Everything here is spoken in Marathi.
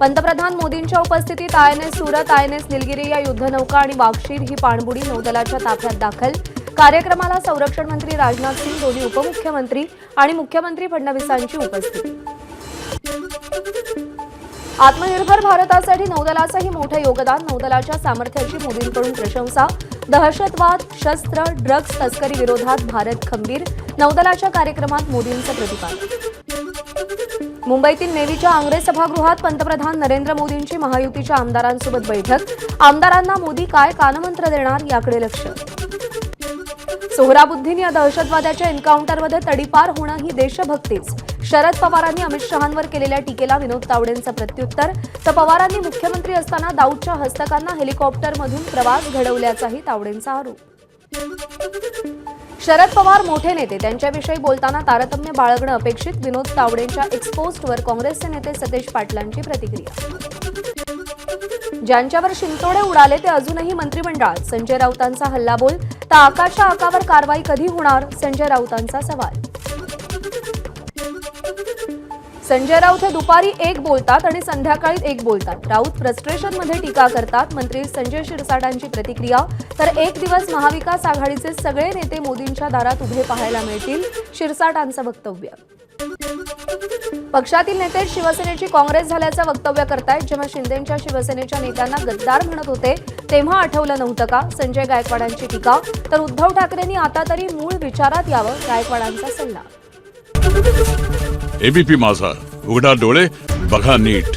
पंतप्रधान मोदींच्या उपस्थितीत आयएनएस सुरत, आयएनएस निलगिरी या युद्धनौका आणि वाघशीर ही पाणबुडी नौदलाच्या ताफ्यात दाखल। कार्यक्रमाला संरक्षण मंत्री राजनाथ सिंह, दोन्ही उपमुख्यमंत्री आणि मुख्यमंत्री फडणवीसांची उपस्थिती। आत्मनिर्भर भारतासाठी नौदलाचंही मोठं योगदान, नौदलाच्या सामर्थ्याची मोदींकडून प्रशंसा। दहशतवाद, शस्त्र, ड्रग्ज तस्करी विरोधात भारत खंबीर, नौदलाच्या कार्यक्रमात मोदींचं प्रतिपादन। मुंबईतील नेव्हीच्या आंग्रे सभागृहात पंतप्रधान नरेंद्र मोदींची महायुतीच्या आमदारांसोबत बैठक। आमदारांना मोदी काय कानमंत्र देणार याकडे लक्ष। सोहराबुद्दीन या दहशतवाद्याच्या एन्काउंटरमध्ये तडीपार होणं ही देशभक्तीच। शरद पवारांनी अमित शहांवर केलेल्या टीकेला विनोद तावडेंचं प्रत्युत्तर। तर पवारांनी मुख्यमंत्री असताना दाऊदच्या हस्तकांना हेलिकॉप्टरमधून प्रवास घडवल्याचाही तावडेंचा आरोप। शरद पवार मोठे नेते, त्यांच्याविषयी बोलताना तारतम्य बाळगणं अपेक्षित। विनोद तावडेंच्या एक्सपोस्टवर काँग्रेसचे नेते सतेज पाटलांची प्रतिक्रिया। ज्यांच्यावर शिंतोडे उडाले ते अजूनही मंत्रिमंडळात, संजय राऊतांचा हल्लाबोल। तर आकाशच्या आकावर कारवाई कधी होणार, संजय राऊतांचा सवाल। संजय राऊत हे दुपारी एक बोलतात आणि संध्याकाळी एक बोलतात। राऊत फ्रस्ट्रेशनमध्ये टीका करतात। मंत्री संजय शिरसाटांची प्रतिक्रिया। तर एक दिवस महाविकास आघाडीचे सगळे नेते मोदींच्या दारात उभे पाहायला मिळतील, शिरसाटांचं वक्तव्य। पक्षातील नेते शिवसेनेची काँग्रेस झाल्याचं वक्तव्य करतायत। जेव्हा शिंदेंच्या शिवसेनेच्या नेत्यांना गद्दार म्हणत होते तेव्हा आठवलं नव्हतं का, संजय गायकवाडांची टीका। तर उद्धव ठाकरेंनी आता तरी मूळ विचारात यावं, गायकवाडांचा सल्ला। एबीपी माझा, उघडा डोळे बघा नीट।